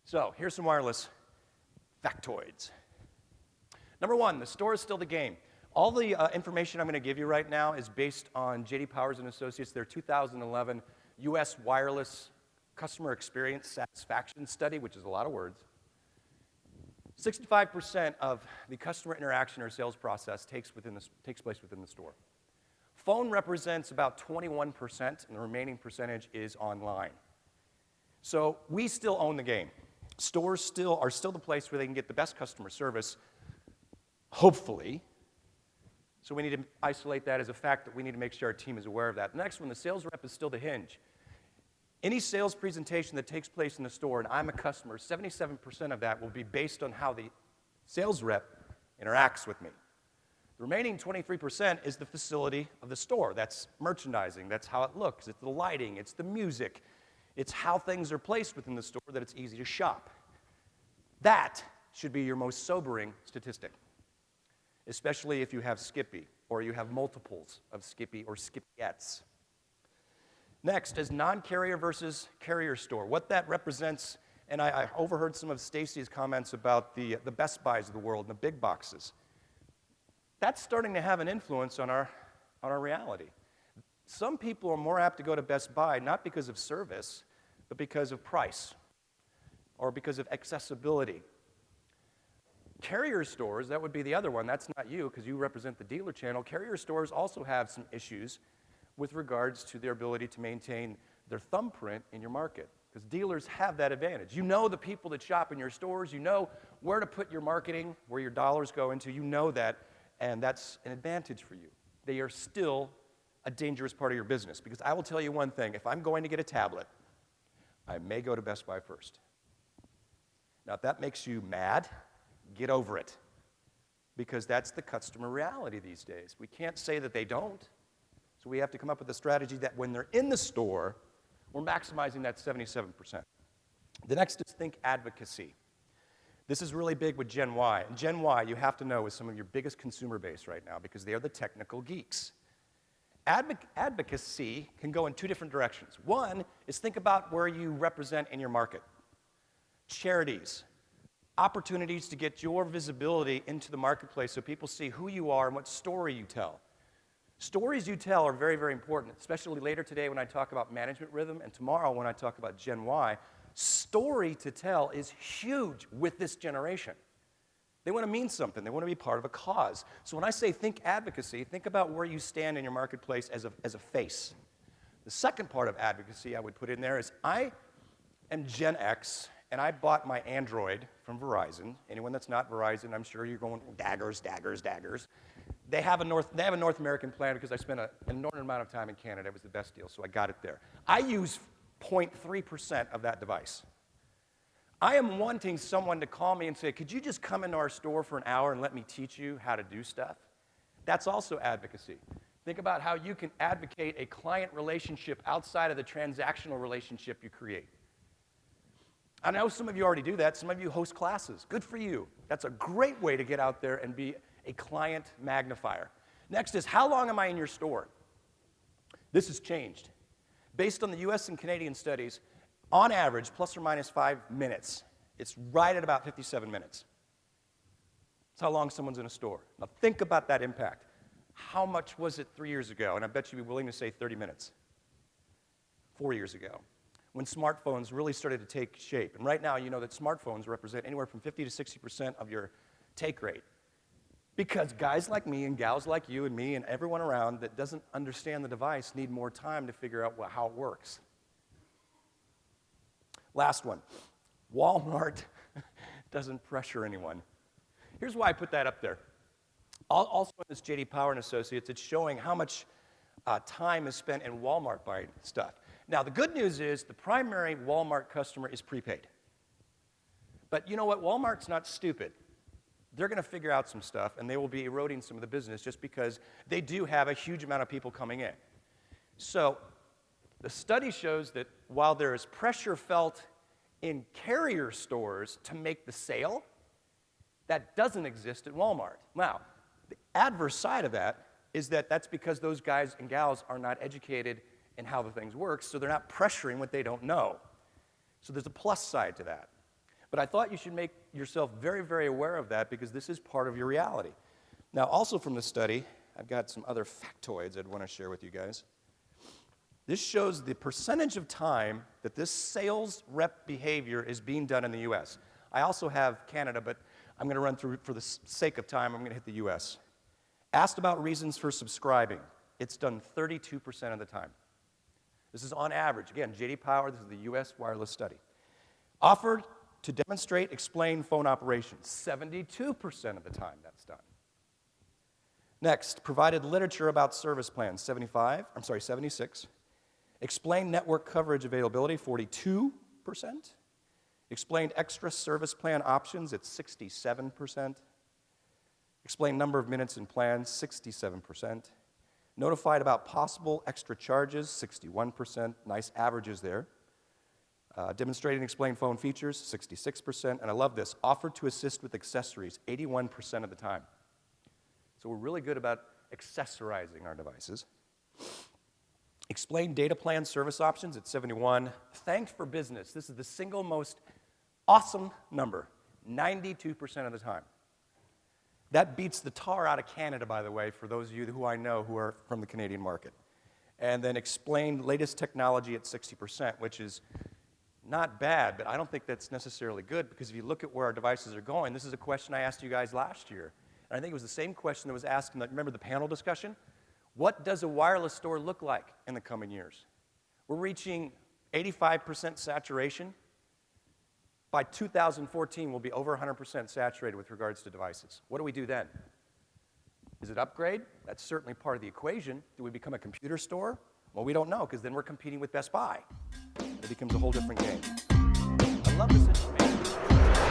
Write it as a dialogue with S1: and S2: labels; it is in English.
S1: So here's some wireless factoids. Number one, the store is still the game. All the information I'm going to give you right now is based on J.D. Powers and Associates, their 2011 U.S. wireless customer experience satisfaction study, which is a lot of words. 65% of the customer interaction or sales process takes place within the store. Phone represents about 21%, and the remaining percentage is online. So we still own the game. Stores are still the place where they can get the best customer service, hopefully. So we need to isolate that as a fact that we need to make sure our team is aware of that. The next one, the sales rep is still the hinge. Any sales presentation that takes place in the store, and I'm a customer, 77% of that will be based on how the sales rep interacts with me. The remaining 23% is the facility of the store. That's merchandising, that's how it looks, it's the lighting, it's the music, it's how things are placed within the store that it's easy to shop. That should be your most sobering statistic, especially if you have Skippy or you have multiples of Skippy or Skippyettes. Next is non-carrier versus carrier store. What that represents, and I overheard some of Stacy's comments about the Best Buys of the world and the big boxes. That's starting to have an influence on our reality. Some people are more apt to go to Best Buy not because of service, but because of price or because of accessibility. Carrier stores, that would be the other one. That's not you because you represent the dealer channel. Carrier stores also have some issues with regards to their ability to maintain their thumbprint in your market, because dealers have that advantage. You know the people that shop in your stores. You know where to put your marketing, where your dollars go into. You know that, and that's an advantage for you. They are still a dangerous part of your business, because I will tell you one thing. If I'm going to get a tablet, I may go to Best Buy first. Now, if that makes you mad, get over it, because that's the customer reality these days. We can't say that they don't. So we have to come up with a strategy that when they're in the store, we're maximizing that 77%. The next is think advocacy. This is really big with Gen Y. And Gen Y, you have to know, is some of your biggest consumer base right now because they are the technical geeks. Advocacy can go in two different directions. One is think about where you represent in your market. Charities, opportunities to get your visibility into the marketplace so people see who you are and what story you tell. Stories you tell are very, very important, especially later today when I talk about management rhythm and tomorrow when I talk about Gen Y. Story to tell is huge with this generation. They want to mean something. They want to be part of a cause. So when I say think advocacy, think about where you stand in your marketplace as a face. The second part of advocacy I would put in there is I am Gen X, and I bought my Android from Verizon. Anyone that's not Verizon, I'm sure you're going, daggers, daggers, daggers. They have a North American plan because I spent an inordinate amount of time in Canada. It was the best deal, so I got it there. I use 0.3% of that device. I am wanting someone to call me and say, could you just come into our store for an hour and let me teach you how to do stuff? That's also advocacy. Think about how you can advocate a client relationship outside of the transactional relationship you create. I know some of you already do that. Some of you host classes. Good for you. That's a great way to get out there and be a client magnifier. Next is, how long am I in your store? This has changed. Based on the US and Canadian studies, on average, plus or minus 5 minutes. It's right at about 57 minutes. That's how long someone's in a store. Now think about that impact. How much was it 3 years ago? And I bet you'd be willing to say 30 minutes. 4 years ago, when smartphones really started to take shape. And right now, you know that smartphones represent anywhere from 50 to 60% of your take rate. Because guys like me and gals like you and me and everyone around that doesn't understand the device need more time to figure out how it works. Last one. Walmart doesn't pressure anyone. Here's why I put that up there. Also in this J.D. Power and Associates, it's showing how much time is spent in Walmart buying stuff. Now, the good news is the primary Walmart customer is prepaid. But you know what? Walmart's not stupid. They're going to figure out some stuff, and they will be eroding some of the business just because they do have a huge amount of people coming in. So the study shows that while there is pressure felt in carrier stores to make the sale, that doesn't exist at Walmart. Now, the adverse side of that is that that's because those guys and gals are not educated and how the things work, so they're not pressuring what they don't know. So there's a plus side to that. But I thought you should make yourself very, very aware of that because this is part of your reality. Now, also from the study, I've got some other factoids I'd want to share with you guys. This shows the percentage of time that this sales rep behavior is being done in the US. I also have Canada, but I'm going to run through, for the sake of time, I'm going to hit the US. Asked about reasons for subscribing. It's done 32% of the time. This is on average. Again, J.D. Power, this is the US wireless study. Offered to demonstrate, explain phone operations. 72% of the time that's done. Next, provided literature about service plans. 76. Explained network coverage availability. 42%. Explained extra service plan options. It's 67%. Explained number of minutes in plans. 67%. Notified about possible extra charges. 61%. Nice averages there. Demonstrated and explained phone features, 66%. And I love this, offered to assist with accessories, 81% of the time. So we're really good about accessorizing our devices. Explained data plan service options at 71. Thanked for business. This is the single most awesome number, 92% of the time. That beats the tar out of Canada, by the way, for those of you who I know who are from the Canadian market. And then explained latest technology at 60%, which is not bad, but I don't think that's necessarily good because if you look at where our devices are going, this is a question I asked you guys last year. And I think it was the same question that was asked in the, remember the panel discussion? What does a wireless store look like in the coming years? We're reaching 85% saturation. By 2014, we'll be over 100% saturated with regards to devices. What do we do then? Is it upgrade? That's certainly part of the equation. Do we become a computer store? Well, we don't know because then we're competing with Best Buy. It becomes a whole different game. I love this information.